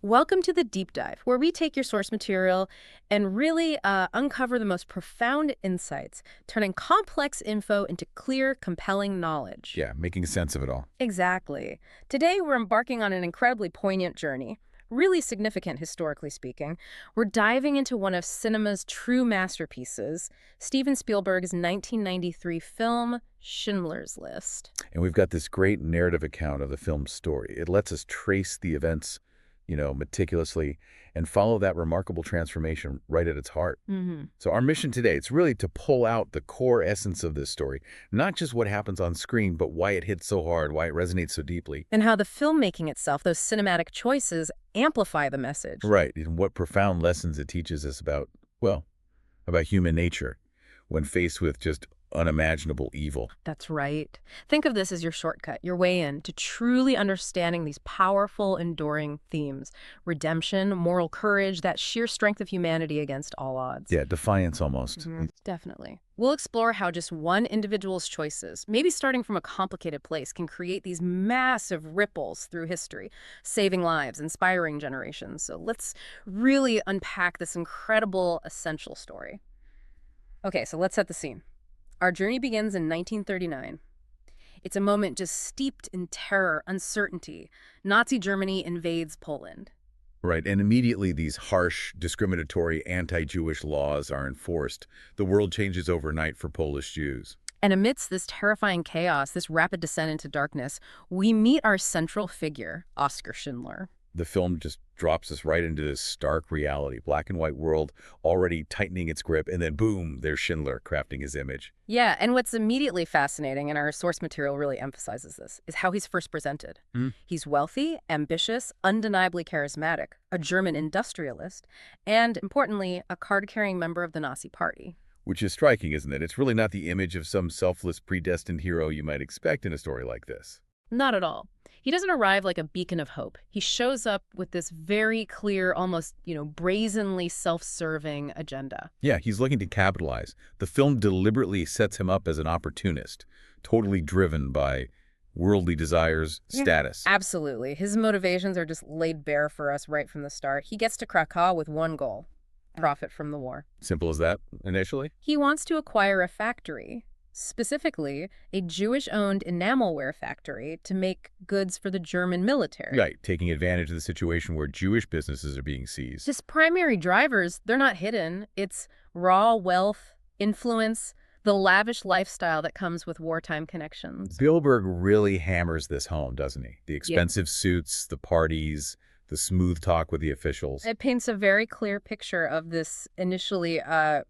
Welcome to the Deep Dive, where we take your source material and really uncover the most profound insights, turning complex info into clear, compelling knowledge. Yeah, making sense of it all. Exactly. Today, we're embarking on an incredibly poignant journey, really significant historically speaking. We're diving into one of cinema's true masterpieces, Steven Spielberg's 1993 film, Schindler's List. And we've got this great narrative account of the film's story. It lets us trace the events, meticulously and follow that remarkable transformation right at its heart. So our mission today, it's really to pull out the core essence of this story, not just what happens on screen, but why it hits so hard, why it resonates so deeply. And how the filmmaking itself, those cinematic choices, amplify the message. Right, and what profound lessons it teaches us about, well, about human nature when faced with just unimaginable evil. That's right. Think of this as your shortcut, your way in to truly understanding these powerful, enduring themes. Redemption, moral courage, that sheer strength of humanity against all odds. Yeah, defiance almost. Definitely. We'll explore how just one individual's choices, maybe starting from a complicated place, can create these massive ripples through history, saving lives, inspiring generations. So let's really unpack this incredible, essential story. Okay, so let's set the scene. Our journey begins in 1939. It's a moment just steeped in terror, uncertainty. Nazi Germany invades Poland. Right, and immediately these harsh, discriminatory, anti-Jewish laws are enforced. The world changes overnight for Polish Jews. And amidst this terrifying chaos, this rapid descent into darkness, we meet our central figure, Oskar Schindler. The film just drops us right into this stark reality, black and white world already tightening its grip, and then boom, there's Schindler crafting his image. Yeah, and what's immediately fascinating, and our source material really emphasizes this, is how he's first presented. He's wealthy, ambitious, undeniably charismatic, a German industrialist, and, importantly, a card-carrying member of the Nazi Party. Which is striking, isn't it? It's really not the image of some selfless, predestined hero you might expect in a story like this. Not at all. He doesn't arrive like a beacon of hope. He shows up with this very clear, almost, brazenly self-serving agenda. Yeah, he's looking to capitalize. The film deliberately sets him up as an opportunist, totally driven by worldly desires, status. Absolutely. His motivations are just laid bare for us right from the start. He gets to Krakow with one goal: profit from the war. Simple as that, initially? He wants to acquire a factory, specifically a Jewish-owned enamelware factory, to make goods for the German military. Right, taking advantage of the situation where Jewish businesses are being seized. His primary drivers, they're not hidden. It's raw wealth, influence, the lavish lifestyle that comes with wartime connections. Spielberg really hammers this home, doesn't he? The expensive suits, the parties, the smooth talk with the officials. It paints a very clear picture of this initially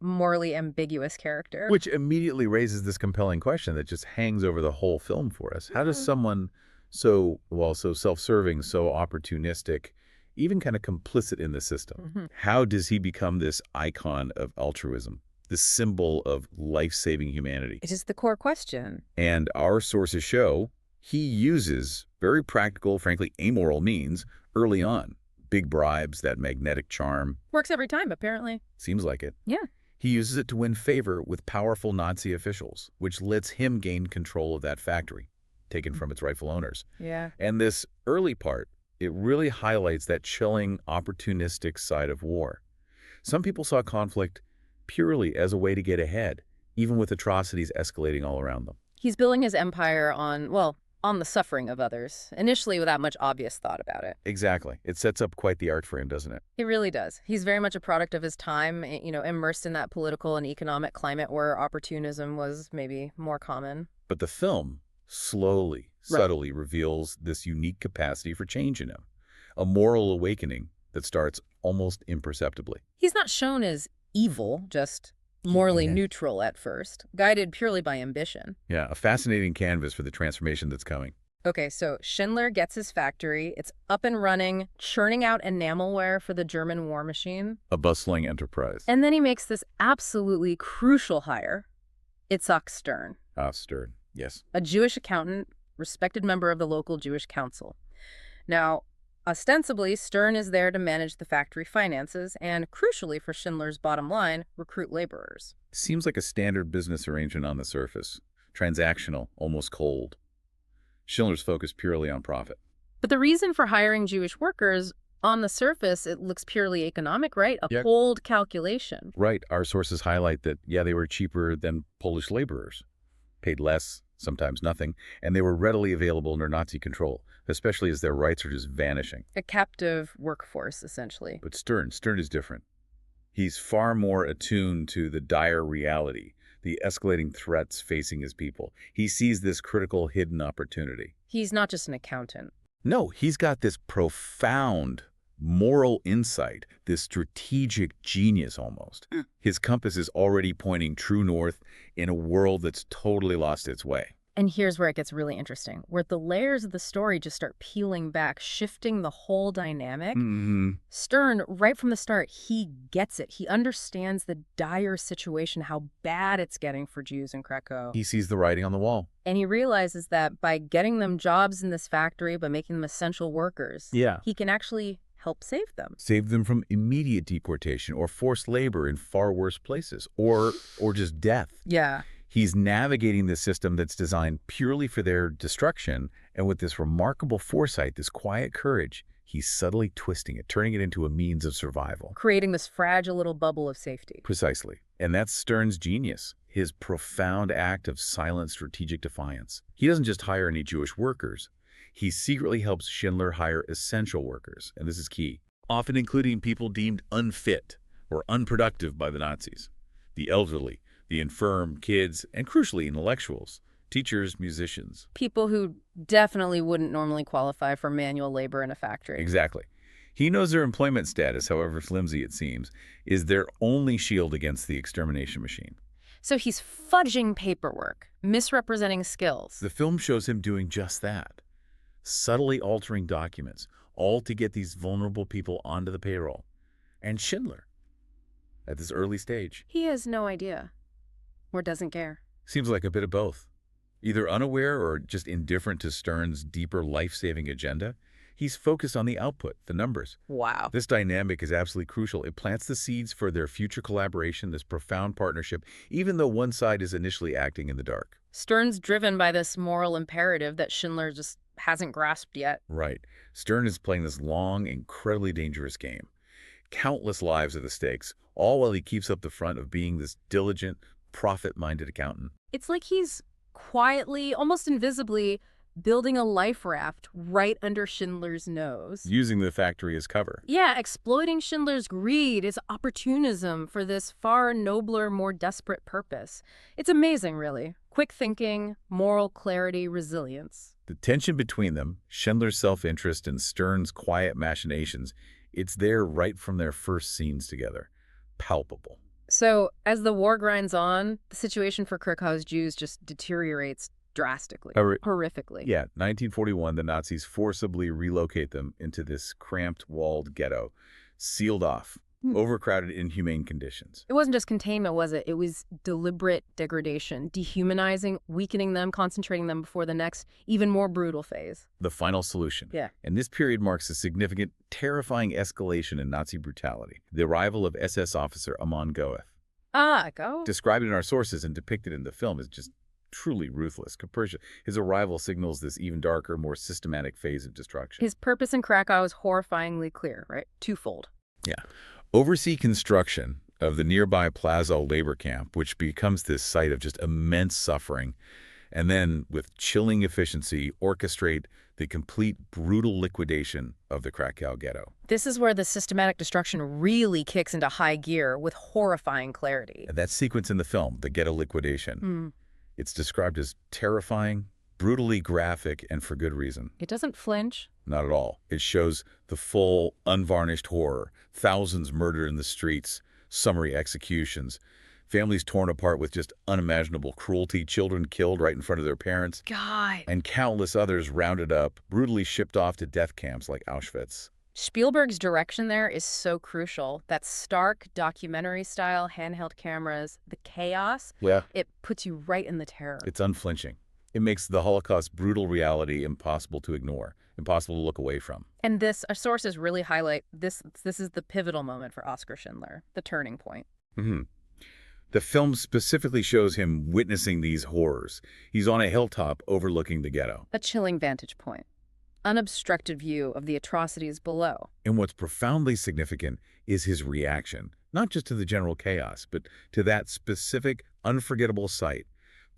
morally ambiguous character. Which immediately raises this compelling question that just hangs over the whole film for us. How does someone so self-serving, so opportunistic, even kind of complicit in the system, how does he become this icon of altruism, this symbol of life-saving humanity? It is the core question. And our sources show he uses very practical, frankly, amoral means early on. Big bribes, that magnetic charm. Works every time, apparently. Seems like it. Yeah. He uses it to win favor with powerful Nazi officials, which lets him gain control of that factory, taken from its rightful owners. Yeah. And this early part, it really highlights that chilling, opportunistic side of war. Some people saw conflict purely as a way to get ahead, even with atrocities escalating all around them. He's building his empire on the suffering of others, initially without much obvious thought about it. Exactly. It sets up quite the art for him, doesn't it? It really does. He's very much a product of his time, immersed in that political and economic climate where opportunism was maybe more common. But the film slowly, subtly reveals this unique capacity for change in him, a moral awakening that starts almost imperceptibly. He's not shown as evil, just morally neutral at first, guided purely by ambition. Yeah, a fascinating canvas for the transformation that's coming. Okay, so Schindler gets his factory. It's up and running, churning out enamelware for the German war machine. A bustling enterprise. And then he makes this absolutely crucial hire, Itzhak Stern. Stern, yes. A Jewish accountant, respected member of the local Jewish council. Now, ostensibly, Stern is there to manage the factory finances and, crucially for Schindler's bottom line, recruit laborers. Seems like a standard business arrangement on the surface. Transactional, almost cold. Schindler's focused purely on profit. But the reason for hiring Jewish workers On the surface, it looks purely economic, right? A Yeah. cold calculation. Right. Our sources highlight that, yeah, they were cheaper than Polish laborers, paid less, sometimes nothing, and they were readily available under Nazi control, especially as their rights are just vanishing. A captive workforce, essentially. But Stern is different. He's far more attuned to the dire reality, the escalating threats facing his people. He sees this critical hidden opportunity. He's not just an accountant. No, he's got this profound moral insight, this strategic genius almost. His compass is already pointing true north in a world that's totally lost its way. And here's where it gets really interesting, where the layers of the story just start peeling back, shifting the whole dynamic. Stern, right from the start, he gets it. He understands the dire situation, how bad it's getting for Jews in Krakow. He sees the writing on the wall. And he realizes that by getting them jobs in this factory, by making them essential workers, he can actually help save them. Save them from immediate deportation or forced labor in far worse places, or just death. Yeah. He's navigating this system that's designed purely for their destruction, and with this remarkable foresight, this quiet courage, he's subtly twisting it, turning it into a means of survival. Creating this fragile little bubble of safety. Precisely. And that's Stern's genius, his profound act of silent strategic defiance. He doesn't just hire any Jewish workers. He secretly helps Schindler hire essential workers, and this is key, often including people deemed unfit or unproductive by the Nazis. The elderly, the infirm, kids, and crucially, intellectuals, teachers, musicians. People who definitely wouldn't normally qualify for manual labor in a factory. Exactly. He knows their employment status, however flimsy it seems, is their only shield against the extermination machine. So he's fudging paperwork, misrepresenting skills. The film shows him doing just that, subtly altering documents, all to get these vulnerable people onto the payroll. And Schindler, at this early stage, He has no idea. Or doesn't care. seems like a bit of both. Either unaware or just indifferent to Stern's deeper life-saving agenda, he's focused on the output, the numbers. Wow. This dynamic is absolutely crucial. It plants the seeds for their future collaboration, this profound partnership, even though one side is initially acting in the dark. Stern's driven by this moral imperative that Schindler just hasn't grasped yet. Right. Stern is playing this long, incredibly dangerous game. Countless lives are the stakes, all while he keeps up the front of being this diligent, profit-minded accountant. It's like he's quietly, almost invisibly, building a life raft right under Schindler's nose. Using the factory as cover. Yeah, exploiting Schindler's greed, his opportunism for this far nobler, more desperate purpose. It's amazing, really. Quick thinking, moral clarity, resilience. The tension between them, Schindler's self-interest and Stern's quiet machinations, it's there right from their first scenes together. Palpable. So, as the war grinds on, the situation for Krakow's Jews just deteriorates drastically, horrifically. Yeah, 1941, the Nazis forcibly relocate them into this cramped, walled ghetto, sealed off, overcrowded, inhumane conditions. It wasn't just containment, was it? It was deliberate degradation, dehumanizing, weakening them, concentrating them before the next, even more brutal phase. The final solution. Yeah. And this period marks a significant, terrifying escalation in Nazi brutality. The arrival of SS officer Amon Goeth. Go. Described in our sources and depicted in the film is just truly ruthless, capricious. His arrival signals this even darker, more systematic phase of destruction. His purpose in Krakow is horrifyingly clear, right? Twofold. Yeah. Oversee construction of the nearby Plaza labor camp, which becomes this site of just immense suffering, and then, with chilling efficiency, orchestrate the complete brutal liquidation of the Krakow Ghetto. This is where the systematic destruction really kicks into high gear with horrifying clarity. And that sequence in the film, the ghetto liquidation, it's described as terrifying, brutally graphic, and for good reason. It doesn't flinch. Not at all. It shows the full, unvarnished horror. Thousands murdered in the streets, summary executions, families torn apart with just unimaginable cruelty, children killed right in front of their parents, God. and countless others rounded up, brutally shipped off to death camps like Auschwitz. Spielberg's direction there is so crucial. That stark documentary-style handheld cameras, the chaos, Yeah. it puts you right in the terror. It's unflinching. It makes the Holocaust's brutal reality impossible to ignore, impossible to look away from. And our sources really highlight this is the pivotal moment for Oskar Schindler, the turning point. The film specifically shows him witnessing these horrors. He's on a hilltop overlooking the ghetto. A chilling vantage point. unobstructed view of the atrocities below. And what's profoundly significant is his reaction, not just to the general chaos, but to that specific, unforgettable sight,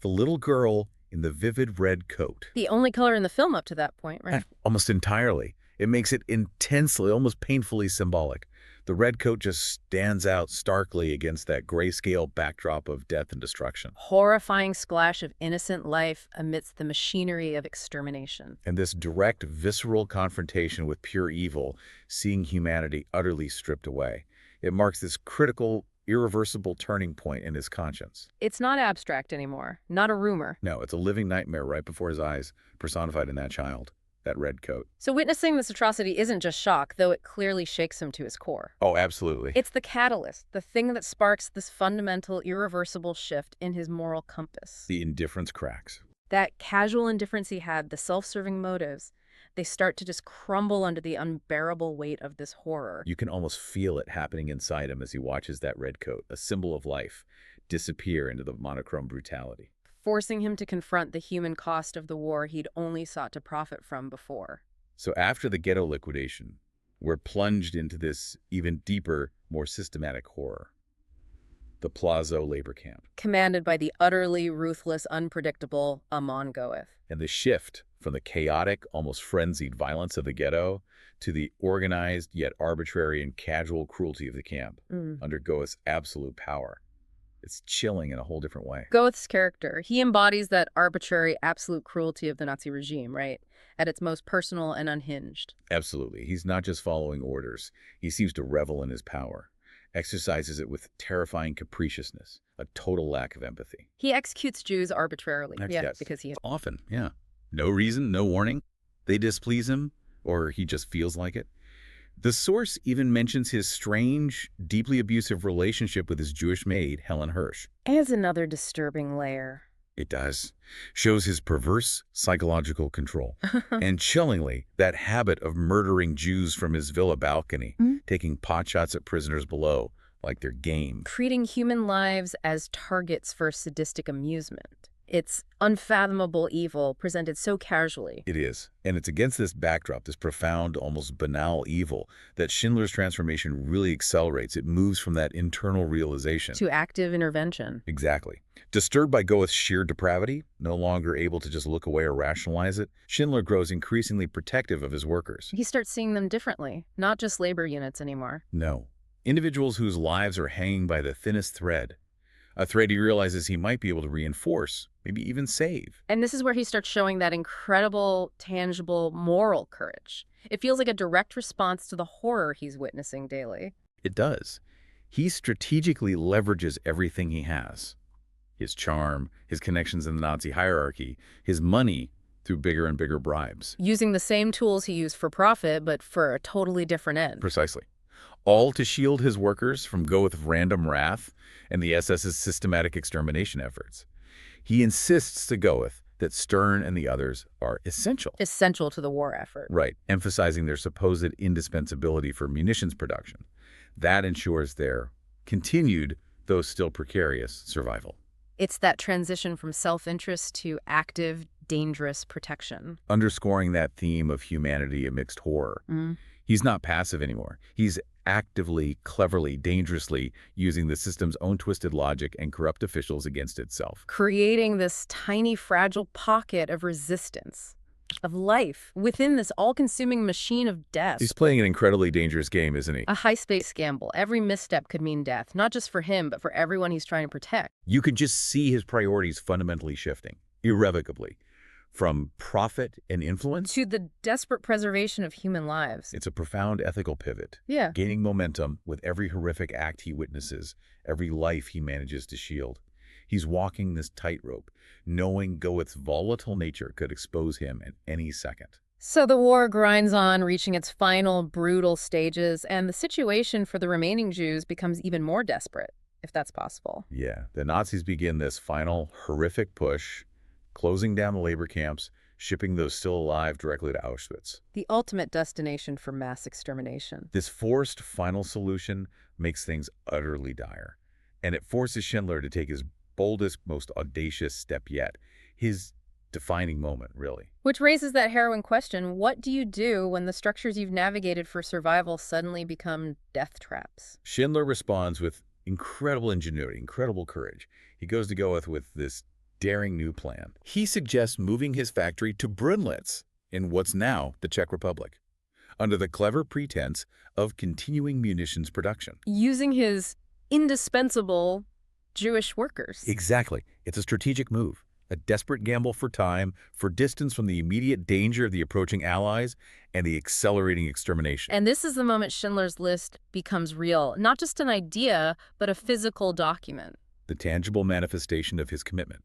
the little girl in the vivid red coat. The only color in the film up to that point, right? Almost entirely. It makes it intensely, almost painfully symbolic. The red coat just stands out starkly against that grayscale backdrop of death and destruction. Horrifying splash of innocent life amidst the machinery of extermination. And this direct, visceral confrontation with pure evil, seeing humanity utterly stripped away. It marks this critical, irreversible turning point in his conscience. It's not abstract anymore, not a rumor. No, it's a living nightmare right before his eyes, personified in that child, that red coat. So witnessing this atrocity isn't just shock, though it clearly shakes him to his core. Oh, absolutely. It's the catalyst, the thing that sparks this fundamental, irreversible shift in his moral compass. The indifference cracks. That casual indifference he had, the self-serving motives, they start to just crumble under the unbearable weight of this horror. You can almost feel it happening inside him as he watches that red coat, a symbol of life, disappear into the monochrome brutality, Forcing him to confront the human cost of the war he'd only sought to profit from before. So after the ghetto liquidation, we're plunged into this even deeper, more systematic horror. The Plazo labor camp. Commanded by the utterly ruthless, unpredictable Amon Goeth. And the shift from the chaotic, almost frenzied violence of the ghetto to the organized yet arbitrary and casual cruelty of the camp under Goeth's absolute power. It's chilling in a whole different way. Goeth's character, he embodies that arbitrary, absolute cruelty of the Nazi regime, right? At its most personal and unhinged. Absolutely. He's not just following orders. He seems to revel in his power, exercises it with terrifying capriciousness, a total lack of empathy. He executes Jews arbitrarily. Yes. Because he... Often, yeah. No reason, no warning. They displease him, or he just feels like it. The source even mentions his strange, deeply abusive relationship with his Jewish maid, Helen Hirsch. Adds another disturbing layer. It does. Shows his perverse psychological control. And chillingly, that habit of murdering Jews from his villa balcony, taking potshots at prisoners below, like they're game. Treating human lives as targets for sadistic amusement. It's unfathomable evil presented so casually. It is. And it's against this backdrop, this profound, almost banal evil, that Schindler's transformation really accelerates. It moves from that internal realization to active intervention. Exactly. Disturbed by Goeth's sheer depravity, no longer able to just look away or rationalize it, Schindler grows increasingly protective of his workers. He starts seeing them differently, not just labor units anymore. No. Individuals whose lives are hanging by the thinnest thread. A thread he realizes he might be able to reinforce, maybe even save. And this is where he starts showing that incredible, tangible, moral courage. It feels like a direct response to the horror he's witnessing daily. It does. He strategically leverages everything he has. His charm, his connections in the Nazi hierarchy, his money through bigger and bigger bribes. Using the same tools he used for profit, but for a totally different end. Precisely. All to shield his workers from Goeth's random wrath and the SS's systematic extermination efforts. He insists to Goeth that Stern and the others are essential. Essential to the war effort. Right, emphasizing their supposed indispensability for munitions production. That ensures their continued, though still precarious, survival. It's that transition from self-interest to active, dangerous protection. Underscoring that theme of humanity amidst horror. He's not passive anymore. He's actively, cleverly, dangerously using the system's own twisted logic and corrupt officials against itself. Creating this tiny, fragile pocket of resistance, of life, within this all-consuming machine of death. He's playing an incredibly dangerous game, isn't he? A high-stakes gamble. Every misstep could mean death, not just for him, but for everyone he's trying to protect. You can just see his priorities fundamentally shifting, irrevocably. From profit and influence to the desperate preservation of human lives. It's a profound ethical pivot. Yeah. Gaining momentum with every horrific act he witnesses, every life he manages to shield. He's walking this tightrope, knowing Goeth's volatile nature could expose him at any second. So the war grinds on, reaching its final brutal stages, and the situation for the remaining Jews becomes even more desperate, if that's possible. Yeah. The Nazis begin this final horrific push, closing down the labor camps, shipping those still alive directly to Auschwitz. The ultimate destination for mass extermination. This forced final solution makes things utterly dire, and it forces Schindler to take his boldest, most audacious step yet, his defining moment, really. Which raises that harrowing question, what do you do when the structures you've navigated for survival suddenly become death traps? Schindler responds with incredible ingenuity, incredible courage. He goes to Goeth with this daring new plan. He suggests moving his factory to Brunlitz in what's now the Czech Republic, under the clever pretense of continuing munitions production. Using his indispensable Jewish workers. Exactly. It's a strategic move, a desperate gamble for time, for distance from the immediate danger of the approaching Allies and the accelerating extermination. And this is the moment Schindler's List becomes real, not just an idea, but a physical document. The tangible manifestation of his commitment.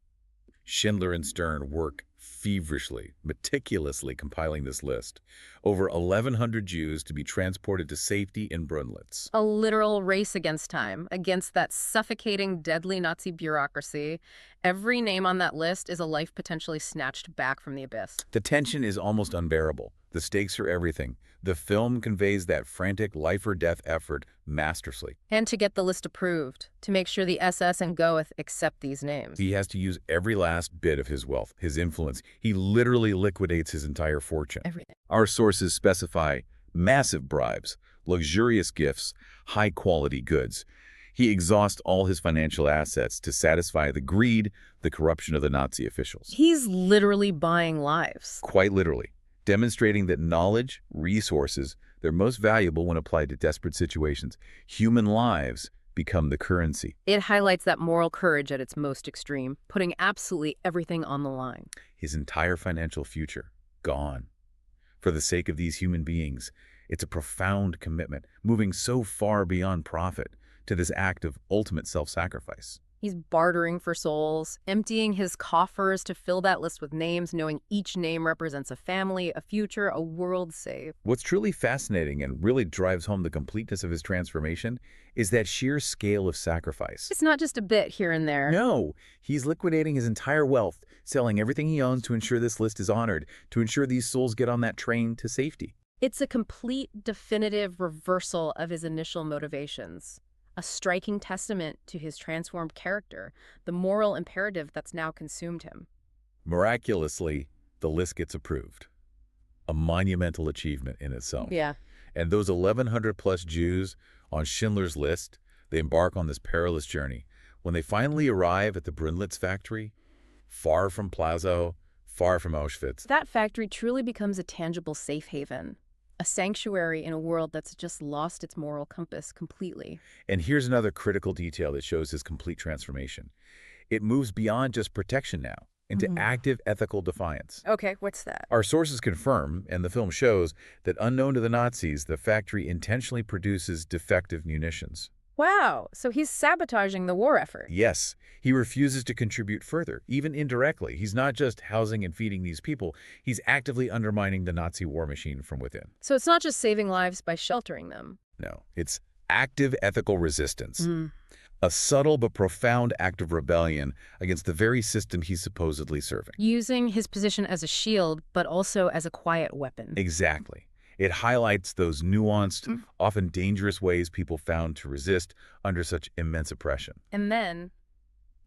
Schindler and Stern work feverishly, meticulously compiling this list. Over 1,100 Jews to be transported to safety in Brunlitz. A literal race against time, against that suffocating, deadly Nazi bureaucracy. Every name on that list is a life potentially snatched back from the abyss. The tension is almost unbearable. The stakes are everything. The film conveys that frantic life-or-death effort masterfully. And to get the list approved, to make sure the SS and Goeth accept these names. He has to use every last bit of his wealth, his influence. He literally liquidates his entire fortune. Everything. Our sources specify massive bribes, luxurious gifts, high-quality goods. He exhausts all his financial assets to satisfy the greed, the corruption of the Nazi officials. He's literally buying lives. Quite literally, demonstrating that knowledge, resources, they're most valuable when applied to desperate situations. Human lives become the currency. It highlights that moral courage at its most extreme, putting absolutely everything on the line. His entire financial future, gone. For the sake of these human beings, it's a profound commitment, moving so far beyond profit to this act of ultimate self-sacrifice. He's bartering for souls, emptying his coffers to fill that list with names, knowing each name represents a family, a future, a world saved. What's truly fascinating and really drives home the completeness of his transformation is that sheer scale of sacrifice. It's not just a bit here and there. No, he's liquidating his entire wealth, selling everything he owns to ensure this list is honored, to ensure these souls get on that train to safety. It's a complete, definitive reversal of his initial motivations. A striking testament to his transformed character, the moral imperative that's now consumed him. Miraculously, the list gets approved. A monumental achievement in itself. Yeah. And those 1,100-plus Jews on Schindler's List, they embark on this perilous journey. When they finally arrive at the Brunlitz factory, far from Plazow, far from Auschwitz, That factory truly becomes a tangible safe haven. A sanctuary in a world that's just lost its moral compass completely. And here's another critical detail that shows his complete transformation. It moves beyond just protection now, into active ethical defiance. Okay, what's that? Our sources confirm, and the film shows, that unknown to the Nazis, the factory intentionally produces defective munitions. Wow, so he's sabotaging the war effort. Yes, he refuses to contribute further, even indirectly. He's not just housing and feeding these people, he's actively undermining the Nazi war machine from within. So it's not just saving lives by sheltering them. No, it's active ethical resistance. A subtle but profound act of rebellion against the very system he's supposedly serving. Using his position as a shield, but also as a quiet weapon. Exactly. It highlights those nuanced, often dangerous ways people found to resist under such immense oppression. And then,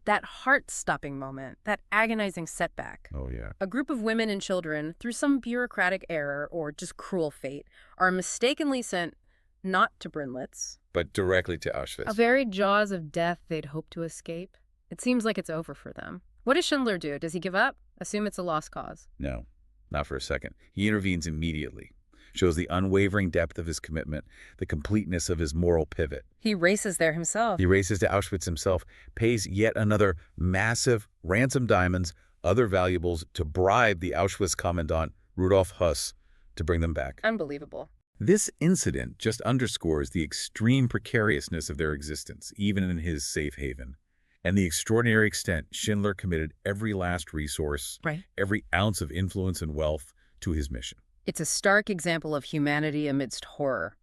that heart-stopping moment, that agonizing setback. Oh, yeah. A group of women and children, through some bureaucratic error or just cruel fate, are mistakenly sent not to Brunlitz, But directly to Auschwitz. a very jaws of death they'd hoped to escape. It seems like it's over for them. What does Schindler do? Does he give up? Assume it's a lost cause. No, not for a second. He intervenes immediately, shows the unwavering depth of his commitment, the completeness of his moral pivot. He races there himself. He races to Auschwitz himself, pays yet another massive ransom diamonds, other valuables to bribe the Auschwitz commandant, Rudolf Höss, to bring them back. Unbelievable. This incident just underscores the extreme precariousness of their existence, even in his safe haven, and the extraordinary extent Schindler committed every last resource, every ounce of influence and wealth to his mission. It's a stark example of humanity amidst horror.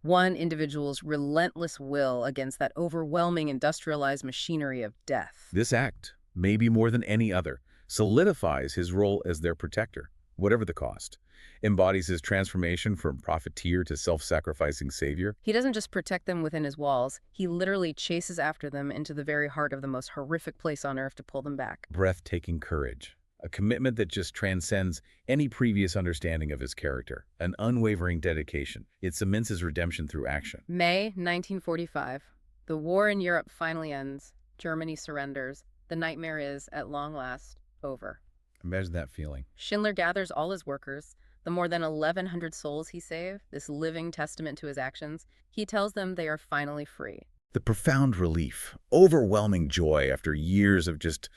One individual's relentless will against that overwhelming industrialized machinery of death. This act, maybe more than any other, solidifies his role as their protector, whatever the cost, embodies his transformation from profiteer to self-sacrificing savior. He doesn't just protect them within his walls, he literally chases after them into the very heart of the most horrific place on earth to pull them back. Breathtaking courage, a commitment that just transcends any previous understanding of his character, an unwavering dedication. It cements his redemption through action. May 1945. The war in Europe finally ends. Germany surrenders. The nightmare is, at long last, over. Imagine that feeling. Schindler gathers all his workers, the more than 1,100 souls he saved, this living testament to his actions. He tells them they are finally free. The profound relief, overwhelming joy after years of just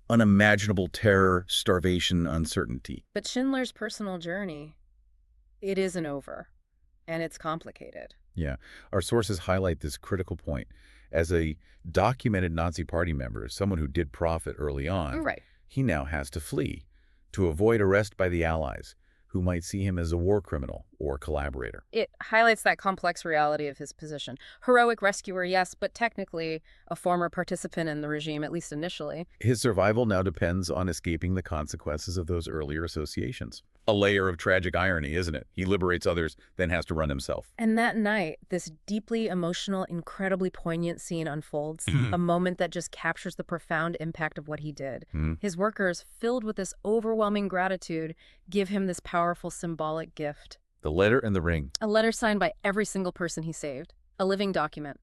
unimaginable terror, starvation, uncertainty. But Schindler's personal journey, it isn't over, and it's complicated. Yeah, our sources highlight this critical point. As a documented Nazi Party member, someone who did profit early on, Right. he now has to flee to avoid arrest by the Allies, who might see him as a war criminal or collaborator. It highlights that complex reality of his position. Heroic rescuer, yes, but technically a former participant in the regime, at least initially. His survival now depends on escaping the consequences of those earlier associations. A layer of tragic irony, isn't it? He liberates others, then has to run himself. And that night, this deeply emotional, incredibly poignant scene unfolds, a moment that just captures the profound impact of what he did. His workers, filled with this overwhelming gratitude, give him this powerful symbolic gift. The letter and the ring. A letter signed by every single person he saved, a living document,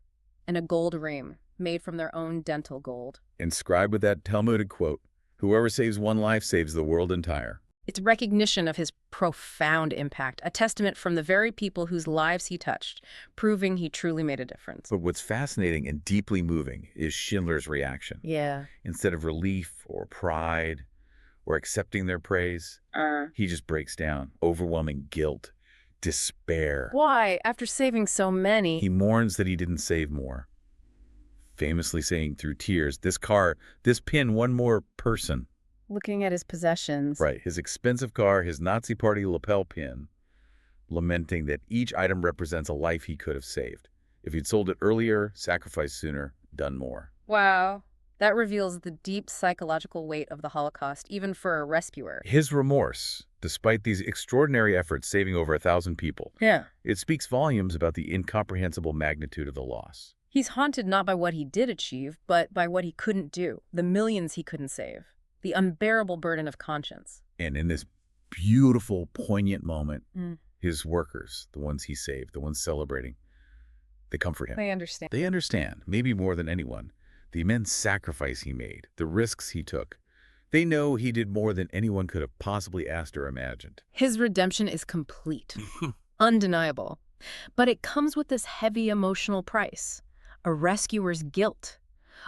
and a gold ring made from their own dental gold. Inscribed with that Talmudic quote, "Whoever saves one life saves the world entire." It's recognition of his profound impact, a testament from the very people whose lives he touched, proving he truly made a difference. But what's fascinating and deeply moving is Schindler's reaction. Yeah. Instead of relief or pride or accepting their praise, he just breaks down. Overwhelming guilt, despair. Why? After saving so many. He mourns that he didn't save more, famously saying through tears, "This car, this pin, one more person." Looking at his possessions. Right, his expensive car, his Nazi Party lapel pin, lamenting that each item represents a life he could have saved. If he'd sold it earlier, sacrificed sooner, done more. Wow. That reveals the deep psychological weight of the Holocaust, even for a rescuer. His remorse, despite these extraordinary efforts saving over 1,000 people, it speaks volumes about the incomprehensible magnitude of the loss. He's haunted not by what he did achieve, but by what he couldn't do, the millions he couldn't save, the unbearable burden of conscience. And in this beautiful, poignant moment, his workers, the ones he saved, the ones celebrating, they comfort him. They understand. They understand, maybe more than anyone, the immense sacrifice he made, the risks he took. They know he did more than anyone could have possibly asked or imagined. His redemption is complete, undeniable. But it comes with this heavy emotional price, a rescuer's guilt,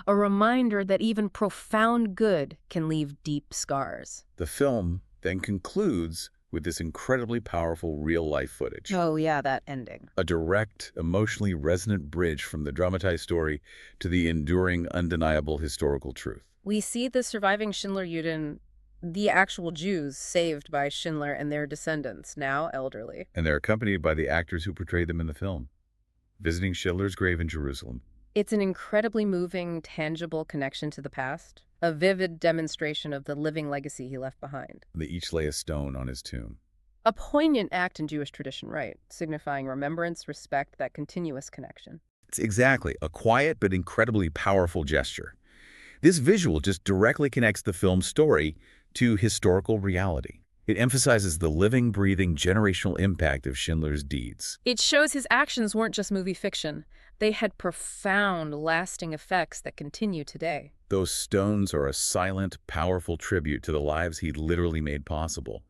a reminder that even profound good can leave deep scars. The film then concludes with this incredibly powerful real-life footage. Oh, yeah, that ending. A direct, emotionally resonant bridge from the dramatized story to the enduring, undeniable historical truth. We see the surviving Schindler Juden, the actual Jews saved by Schindler and their descendants, now elderly. And they're accompanied by the actors who portrayed them in the film, visiting Schindler's grave in Jerusalem. It's an incredibly moving, tangible connection to the past, a vivid demonstration of the living legacy he left behind. They each lay a stone on his tomb. A poignant act in Jewish tradition, right, signifying remembrance, respect, that continuous connection. It's exactly a quiet but incredibly powerful gesture. This visual just directly connects the film's story to historical reality. It emphasizes the living, breathing, generational impact of Schindler's deeds. It shows his actions weren't just movie fiction. They had profound, lasting effects that continue today. Those stones are a silent, powerful tribute to the lives he literally made possible.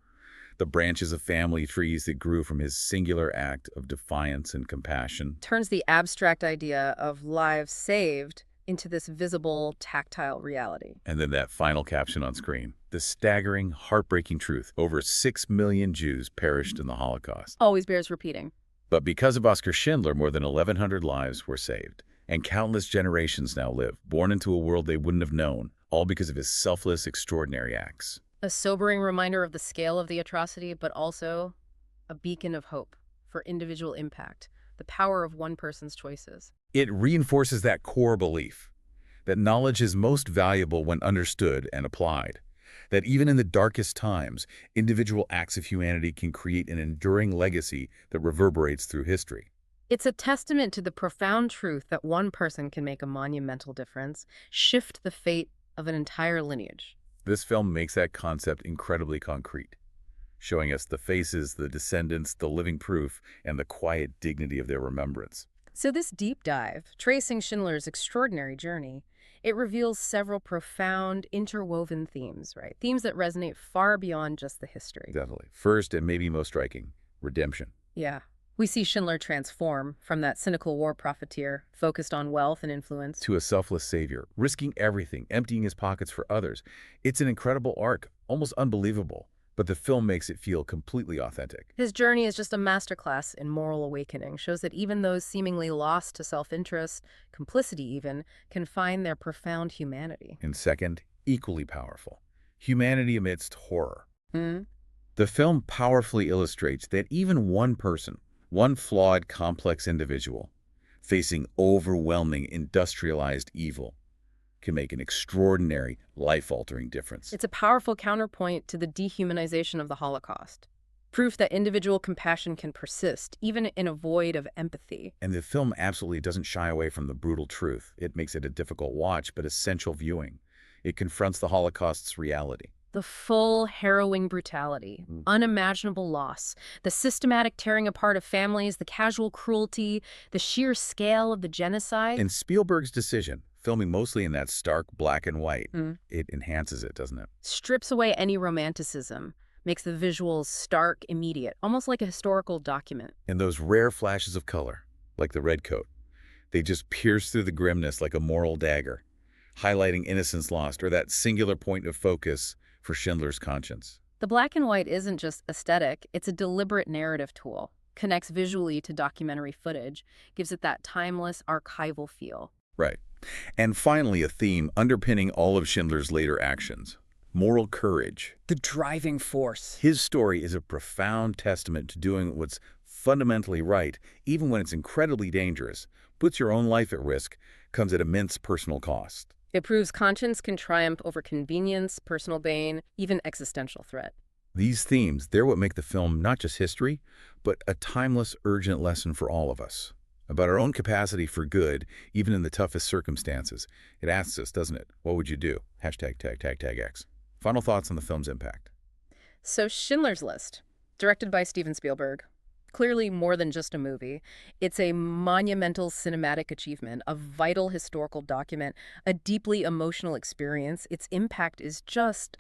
The branches of family trees that grew from his singular act of defiance and compassion. Turns the abstract idea of lives saved into this visible, tactile reality. And then that final caption on screen. The staggering, heartbreaking truth. Over 6 million Jews perished in the Holocaust. Always bears repeating. But because of Oskar Schindler, more than 1,100 lives were saved. And countless generations now live, born into a world they wouldn't have known, all because of his selfless, extraordinary acts. A sobering reminder of the scale of the atrocity, but also a beacon of hope for individual impact, the power of one person's choices. It reinforces that core belief that knowledge is most valuable when understood and applied, that even in the darkest times, individual acts of humanity can create an enduring legacy that reverberates through history. It's a testament to the profound truth that one person can make a monumental difference, shift the fate of an entire lineage. This film makes that concept incredibly concrete, showing us the faces, the descendants, the living proof, and the quiet dignity of their remembrance. So this deep dive, tracing Schindler's extraordinary journey, it reveals several profound, interwoven themes, right? Themes that resonate far beyond just the history. Definitely. First, and maybe most striking, redemption. Yeah. We see Schindler transform from that cynical war profiteer focused on wealth and influence To a selfless savior, risking everything, emptying his pockets for others. It's an incredible arc, almost unbelievable, but the film makes it feel completely authentic. His journey is just a masterclass in moral awakening, shows that even those seemingly lost to self-interest, complicity even, can find their profound humanity. And second, equally powerful, humanity amidst horror. Hmm? The film powerfully illustrates that even one person, one flawed, complex individual, facing overwhelming industrialized evil, can make an extraordinary, life-altering difference. It's a powerful counterpoint to the dehumanization of the Holocaust. Proof that individual compassion can persist, even in a void of empathy. And the film absolutely doesn't shy away from the brutal truth. It makes it a difficult watch, but essential viewing. It confronts the Holocaust's reality. The full, harrowing brutality, unimaginable loss, the systematic tearing apart of families, the casual cruelty, the sheer scale of the genocide. And Spielberg's decision, filming mostly in that stark black and white, it enhances it, doesn't it? Strips away any romanticism, makes the visuals stark, immediate, almost like a historical document. And those rare flashes of color, like the red coat, they just pierce through the grimness like a moral dagger, highlighting innocence lost or that singular point of focus for Schindler's conscience. The black and white isn't just aesthetic, it's a deliberate narrative tool. Connects visually to documentary footage, gives it that timeless, archival feel. Right. And finally, a theme underpinning all of Schindler's later actions: moral courage. The driving force. His story is a profound testament to doing what's fundamentally right, even when it's incredibly dangerous, puts your own life at risk, comes at immense personal cost. It proves conscience can triumph over convenience, personal gain, even existential threat. These themes, they're what make the film not just history, but a timeless, urgent lesson for all of us about our own capacity for good, even in the toughest circumstances. It asks us, doesn't it? What would you do? Hashtag tag, tag, tag X. Final thoughts on the film's impact. So Schindler's List, directed by Steven Spielberg. Clearly more than just a movie. It's a monumental cinematic achievement, a vital historical document, a deeply emotional experience. Its impact is just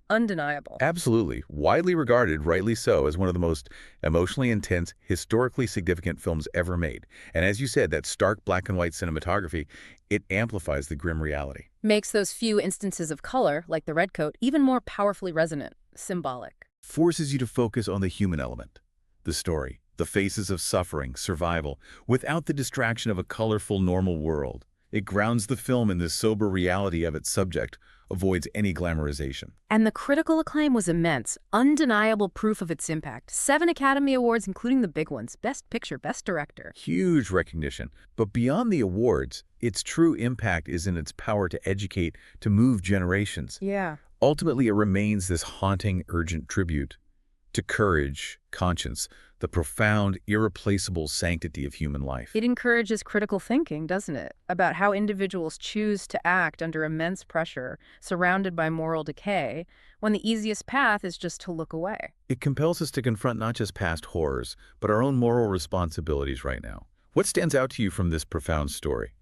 undeniable. Absolutely. Widely regarded, rightly so, as one of the most emotionally intense, historically significant films ever made. And as you said, that stark black and white cinematography, it amplifies the grim reality. Makes those few instances of color, like the red coat, even more powerfully resonant, symbolic. Forces you to focus on the human element. The story, the faces of suffering, survival, without the distraction of a colorful, normal world. It grounds the film in the sober reality of its subject, avoids any glamorization. And the critical acclaim was immense, undeniable proof of its impact. 7 Academy Awards, including the big ones, Best Picture, Best Director. Huge recognition. But beyond the awards, its true impact is in its power to educate, to move generations. Yeah. Ultimately, it remains this haunting, urgent tribute to courage, conscience, the profound, irreplaceable sanctity of human life. It encourages critical thinking, doesn't it? About how individuals choose to act under immense pressure, surrounded by moral decay, when the easiest path is just to look away. It compels us to confront not just past horrors, but our own moral responsibilities right now. What stands out to you from this profound story?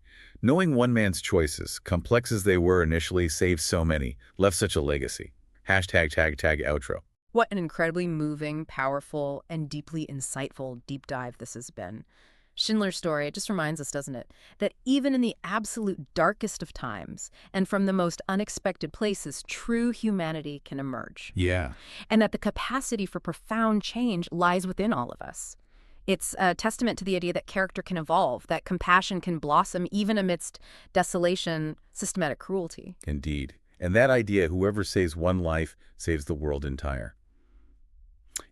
Knowing one man's choices, complex as they were initially, saved so many, left such a legacy. Hashtag tag tag outro. What an incredibly moving, powerful, and deeply insightful deep dive this has been. Schindler's story, it just reminds us, doesn't it, that even in the absolute darkest of times and from the most unexpected places, true humanity can emerge. Yeah. And that the capacity for profound change lies within all of us. It's a testament to the idea that character can evolve, that compassion can blossom even amidst desolation, systematic cruelty. Indeed. And that idea, whoever saves one life, saves the world entire.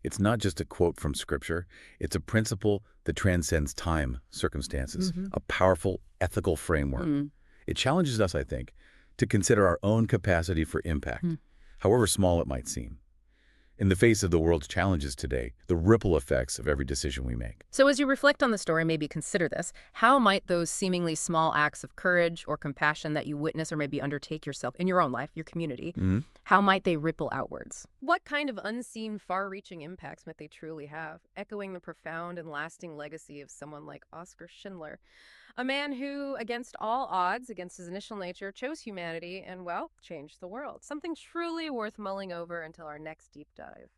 It's not just a quote from Scripture. It's a principle that transcends time, circumstances, a powerful ethical framework. It challenges us, I think, to consider our own capacity for impact, however small it might seem. in the face of the world's challenges today, the ripple effects of every decision we make. So as you reflect on the story, maybe consider this. How might those seemingly small acts of courage or compassion that you witness or maybe undertake yourself in your own life, your community, how might they ripple outwards? What kind of unseen, far-reaching impacts might they truly have, echoing the profound and lasting legacy of someone like Oskar Schindler, a man who, against all odds, against his initial nature, chose humanity and, well, changed the world. Something truly worth mulling over until our next deep dive.